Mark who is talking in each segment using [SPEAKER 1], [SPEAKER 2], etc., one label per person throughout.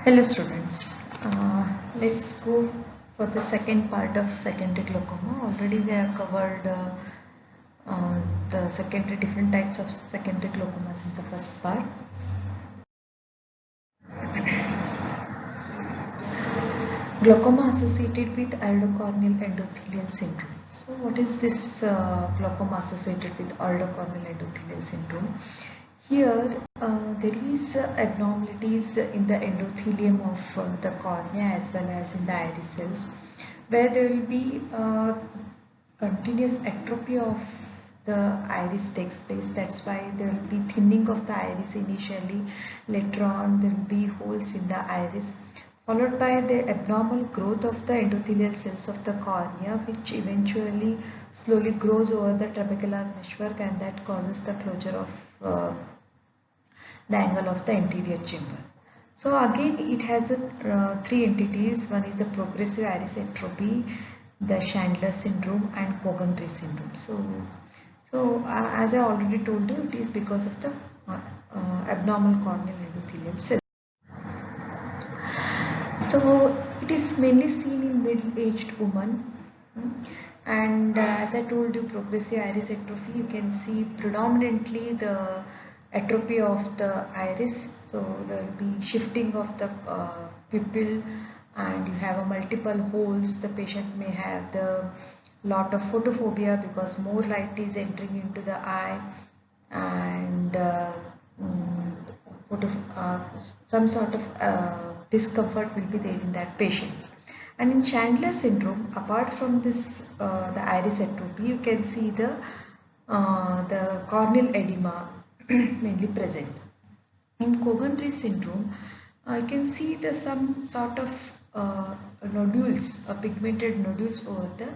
[SPEAKER 1] Hello students, let's go for the second part of secondary glaucoma. Already we have covered the secondary different types of secondary glaucomas in the first part. Glaucoma associated with corneal endothelial syndrome. So what is this glaucoma associated with corneal endothelial syndrome? Here there is abnormalities in the endothelium of the cornea as well as in the iris cells, where there will be continuous atrophy of the iris takes place. That's why there will be thinning of the iris initially. Later on there will be holes in the iris, followed by the abnormal growth of the endothelial cells of the cornea, which eventually slowly grows over the trabecular meshwork, and that causes the closure of the angle of the anterior chamber. So again it has three entities. One is the progressive iris atrophy, the Chandler syndrome and Cogan-Rees syndrome. So as I already told you, it is because of the abnormal corneal endothelial cells. So it is mainly seen in middle-aged women, and as I told you, progressive iris atrophy, you can see predominantly the atrophy of the iris. So there will be shifting of the pupil, and you have a multiple holes. The patient may have the lot of photophobia because more light is entering into the eye, and some sort of discomfort will be there in that patient. And in Chandler syndrome, apart from this the iris atrophy, you can see the corneal edema mainly present. In Cogan-Rees syndrome, you can see the some sort of nodules, pigmented nodules over the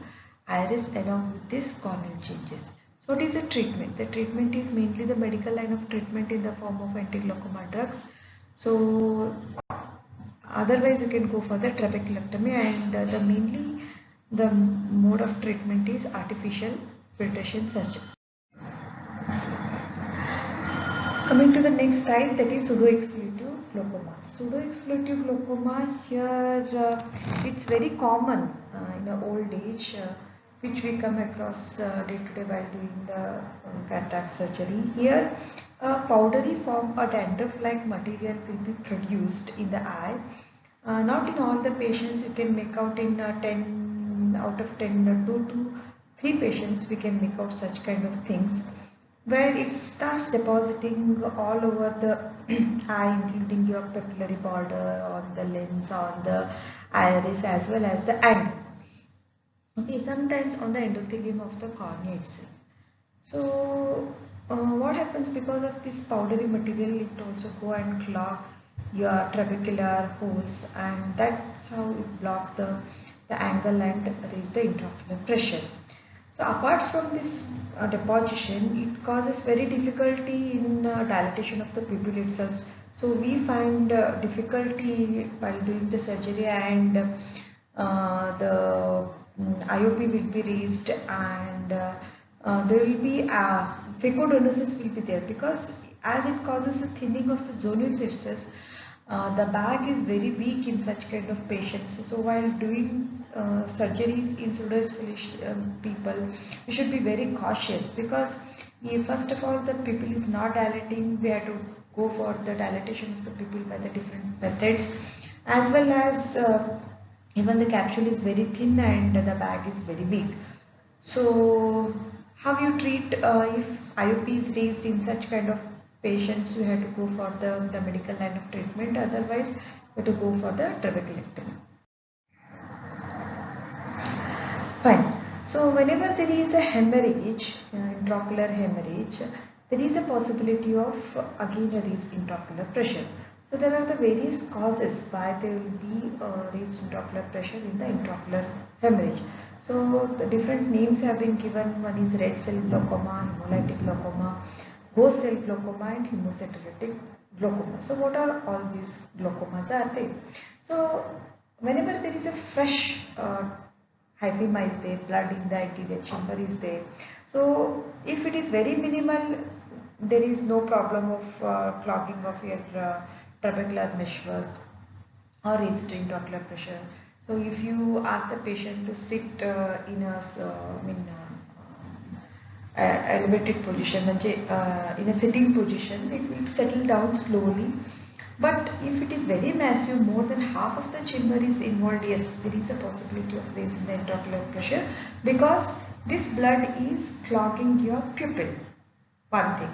[SPEAKER 1] iris along with these corneal changes. So what is the treatment? The treatment is mainly the medical line of treatment in the form of anti-glaucoma drugs. So otherwise you can go for the trabeculectomy, and mainly the mode of treatment is artificial filtration surgery. Coming to the next type, that is pseudoexplorative glaucoma. Pseudoexplorative glaucoma, here it's very common in old age, which we come across day to day while doing the cataract surgery. Here a powdery form or dandruff-like material will be produced in the eye. Not in all the patients. You can make out in 10 out of 10, 2 to 3 patients we can make out such kind of things, where it starts depositing all over the eye, including your papillary border, on the lens, on the iris, as well as the angle. Okay, sometimes on the endothelium of the cornea itself. So what happens because of this powdery material? It also go and clog your trabecular holes, and that's how it block the angle and raise the intraocular pressure. So apart from this deposition, it causes very difficulty in dilatation of the pupil itself. So we find difficulty while doing the surgery, and the IOP will be raised, and there will be phacodonosis will be there, because as it causes a thinning of the zonules itself, the bag is very weak in such kind of patients. So while doing surgeries in pseudoexploration people, we should be very cautious, because first of all the pupil is not dilating. We have to go for the dilatation of the pupil by the different methods, as well as even the capsule is very thin and the bag is very weak. So how you treat if IOP is raised in such kind of patients? You have to go for the medical line of treatment, otherwise you have to go for the trabeculectomy. Fine. So whenever there is a hemorrhage, intraocular hemorrhage, there is a possibility of again a raised intraocular pressure. So there are the various causes why there will be raised intraocular pressure in the intraocular hemorrhage. So the different names have been given. One is red cell glaucoma, hemolytic glaucoma, ghost cell glaucoma, and hemocytolytic glaucoma. So what are all these glaucomas are they? So whenever there is a fresh hyphema is there, blood in the anterior chamber is there. So if it is very minimal, there is no problem of clogging of your trabecular meshwork. or raised intraocular pressure. So if you ask the patient to sit in a elevated position, in a sitting position, it will settle down slowly. But if it is very massive, more than half of the chamber is involved, yes, there is a possibility of raising the intraocular pressure, because this blood is clogging your pupil. One thing.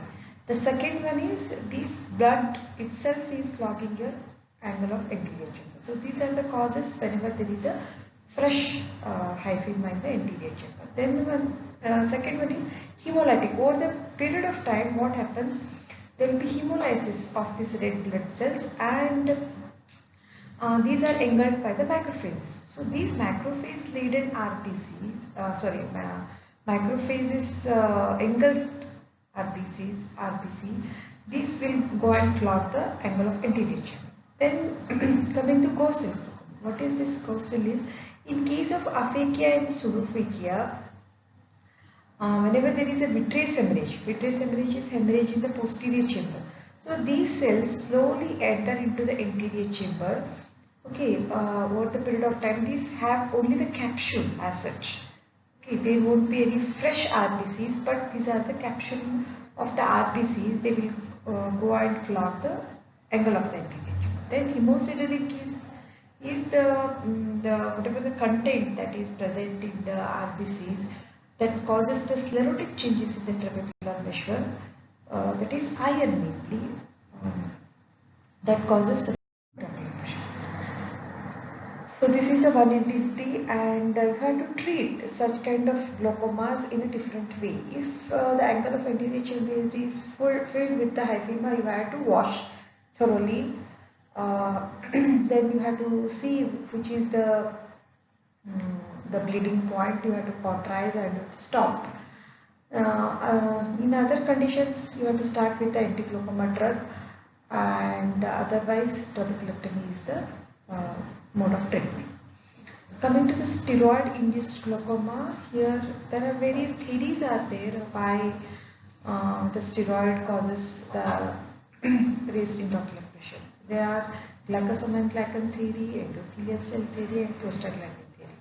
[SPEAKER 1] The second one is this blood itself is clogging your angle of anterior chamber. So these are the causes whenever there is a fresh hyphema in the anterior chamber. Then second one is hemolytic. Over the period of time, what happens? There will be hemolysis of these red blood cells, and these are engulfed by the macrophages. So these macrophage-laden macrophages engulfed RBC, these will go and clog the angle of anterior chamber. Then coming to Gaussian glaucoma. What is this Gaussian is? In case of aphakia and pseudophakia, whenever there is a vitreous hemorrhage is hemorrhage in the posterior chamber. So these cells slowly enter into the anterior chamber. Okay, over the period of time, these have only the capsule as such. Okay, there won't be any fresh RBCs, but these are the capsule of the RBCs. They will go and clog the angle of the anterior chamber. Then hemosiderin is the whatever the content that is present in the RBCs that causes the sclerotic changes in the trabecular meshwork. That is iron mainly that causes. So this is the one entity, and you have to treat such kind of glaucomas in a different way. If the angle of anterior chamber is filled with the hyphema, you have to wash thoroughly. Then you have to see which is the bleeding point. You have to cauterize and you have to stop. In other conditions, you have to start with the anti-glaucoma drug, and otherwise trabeculectomy is the mode of treatment. Coming to the steroid-induced glaucoma, here there are various theories are there why the steroid causes the raised intraocular pressure. There are Glaucoma and glycan theory, endothelial cell theory, and prostaglandin theory.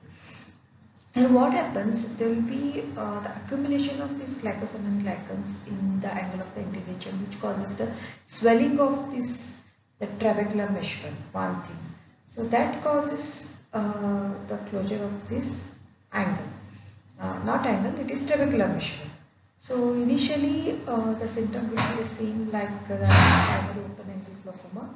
[SPEAKER 1] And what happens? There will be the accumulation of these glycosome and glycans in the angle of the anterior chamber, which causes the swelling of the trabecular meshwork. One thing. So that causes the closure of this angle. Not angle, it is trabecular meshwork. So initially the symptom will be the same like the primary open-angle glaucoma.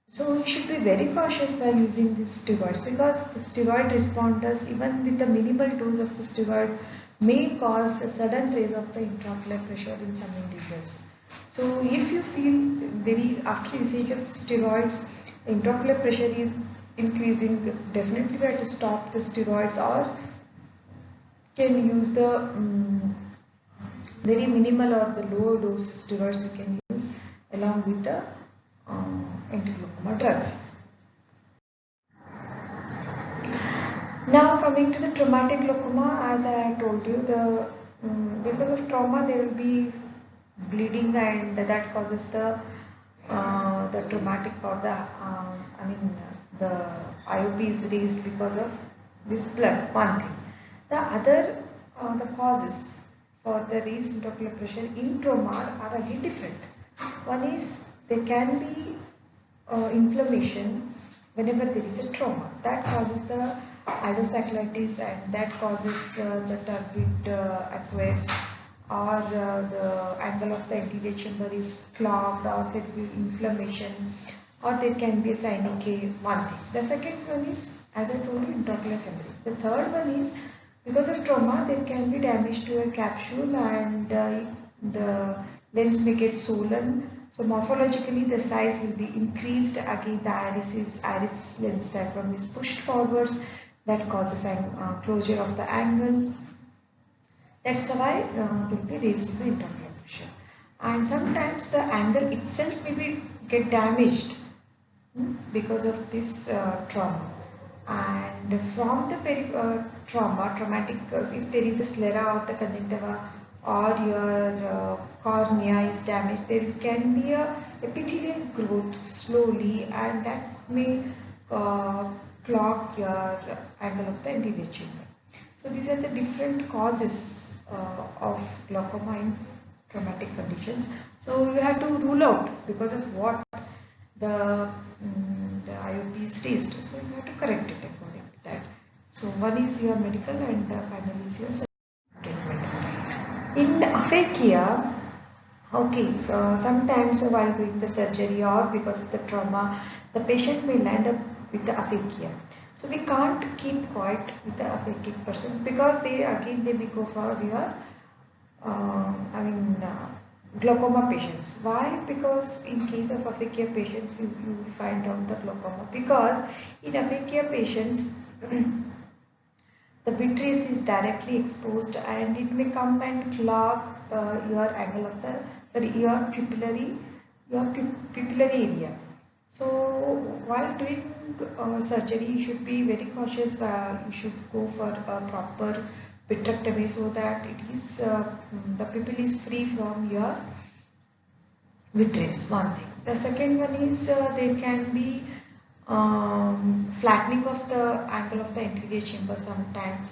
[SPEAKER 1] So you should be very cautious while using these steroids, because the steroid responders, even with the minimal dose of the steroid, may cause the sudden raise of the intraocular pressure in some individuals. So if you feel there is, after usage of the steroids, the intraocular pressure is increasing, definitely we have to stop the steroids, or can use the very minimal or the lower dose steroids you can use along with the anti-glaucoma drugs. Now coming to the traumatic glaucoma, as I told you, because of trauma there will be bleeding, and that causes the traumatic or the IOP is raised because of this blood. One thing. The other the causes for the raised intraocular pressure in trauma are a little different. One is there can be inflammation whenever there is a trauma. That causes the idiosaccharitis, and that causes the turbid aqueous, or the angle of the anterior chamber is clogged, or there will be inflammation, or there can be a synechiae. One thing. The second one is, as I told you, intraocular hemorrhage. The third one is because of trauma there can be damage to a capsule, and the lens may get swollen. So morphologically the size will be increased. Again the iris lens diaphragm is pushed forwards. That causes closure of the angle. That's why there will be raised the intraocular pressure. And sometimes the angle itself may get damaged because of this trauma. And from the traumatic, if there is a sclera of the conjunctiva, or your cornea is damaged, there can be a epithelial growth slowly, and that may clog your angle of the anterior chamber. So these are the different causes of glaucoma in traumatic conditions. So you have to rule out because of what the IOP is raised. So you have to correct it according to that. So one is your medical, and finally is your treatment. In aphakia, okay, so sometimes while doing the surgery or because of the trauma, the patient may land up with the aphakia. So we can't keep quiet with the aphakic person, because they may go for your glaucoma patients. Why? Because in case of aphakia patients, you will find out the glaucoma, because in aphakia patients the vitreous is directly exposed, and it may come and clog your angle of the your pupillary area. So while doing surgery, you should be very cautious. You should go for a proper vitrectomy, so that it is the pupil is free from your vitreous. One thing. The second one is there can be flattening of the angle of the anterior chamber sometimes,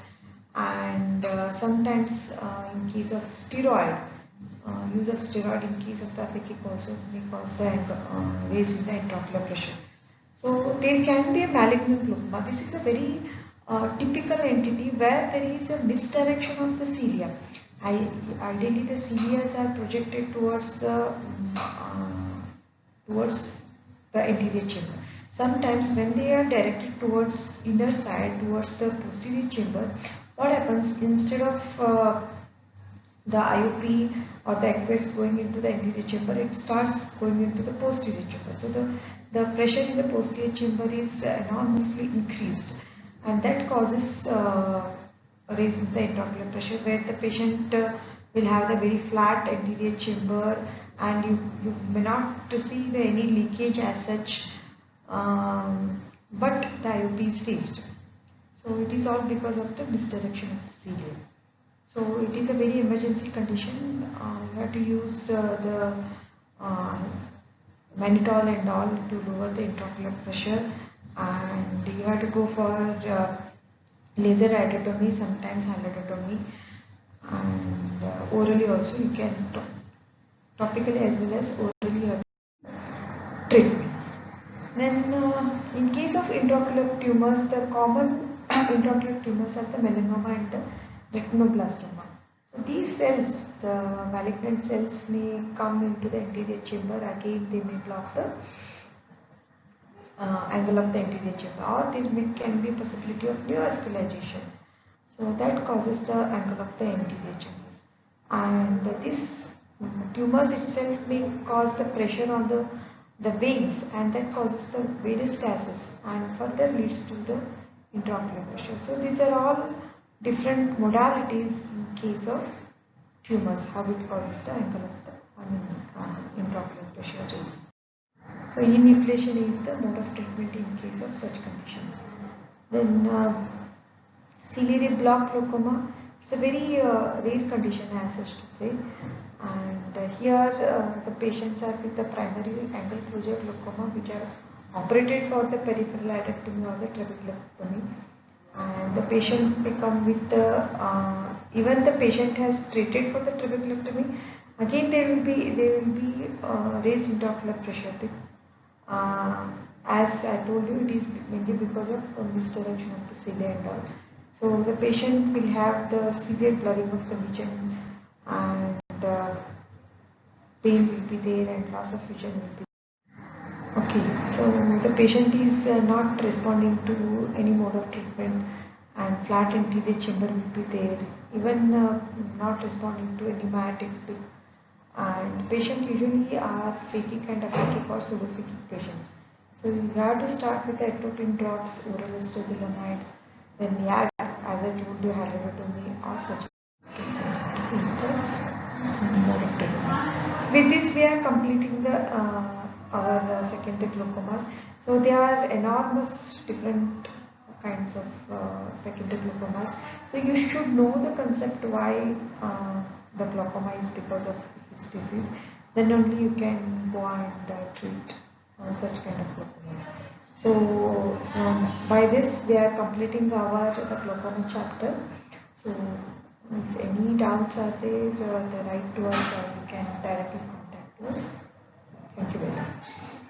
[SPEAKER 1] and sometimes in case of steroid, use of steroid in case of the aphakic also may cause the raise in the intraocular pressure. So there can be a malignant glaucoma. This is a very typical entity where there is a misdirection of the cilia. Ideally, the cilia are projected towards the anterior chamber. Sometimes when they are directed towards inner side, towards the posterior chamber, what happens, instead of the IOP or the aqueous going into the anterior chamber, it starts going into the posterior chamber. So the pressure in the posterior chamber is enormously increased, and that causes a raise in the intraocular pressure, where the patient will have the very flat anterior chamber, and you may not see any leakage as such, but the IOP is raised. So it is all because of the misdirection of the cilia. So it is a very emergency condition. You have to use the mannitol and all to lower the intraocular pressure, and you have to go for laser iridotomy, sometimes hyalotomy, and orally also you can topically as well as orally treatment. Then in case of intraocular tumors, the common intraocular tumors are the melanoma and the retinoblastoma. So these cells, the malignant cells, may come into the anterior chamber. Again, they may block the angle of the anterior chamber, or there can be a possibility of neovascularization. So that causes the angle of the anterior chambers. And this tumors itself may cause the pressure on the veins, and that causes the varistasis and further leads to the intraocular pressure. So these are all different modalities in case of tumors, how it causes the angle of the intraocular pressure raise. So enucleation is the mode of treatment in case of such conditions. Then ciliary block glaucoma, it's a very rare condition as such to say, and here the patients are with the primary angle closure glaucoma, which are operated for the peripheral iridotomy or the trabeculectomy, and the patient may come with the even the patient has treated for the trabeculectomy. Again, there will be raised intraocular pressure. As I told you, it is mainly because of misdirection of the cilia and all. So the patient will have the severe blurring of the vision, and pain will be there, and loss of vision will be there. Okay, so the patient is not responding to any mode of treatment, and flat anterior chamber will be there, even not responding to any myetics. And patient usually are phakic and aphakic or pseudophakic patients. So you have to start with the atropine drops, oral acetazolamide, then YAG, as I told you, hyalotomy or such is the mode of treatment. So with this, we are completing the our secondary glaucomas. So there are enormous different kinds of secondary glaucomas. So you should know the concept why the glaucoma is because of this disease. Then only you can go and treat. such kind of glaucoma. So by this we are completing the glaucoma chapter. So if any doubts are there, they write to us or you can directly contact us. Thank you very much.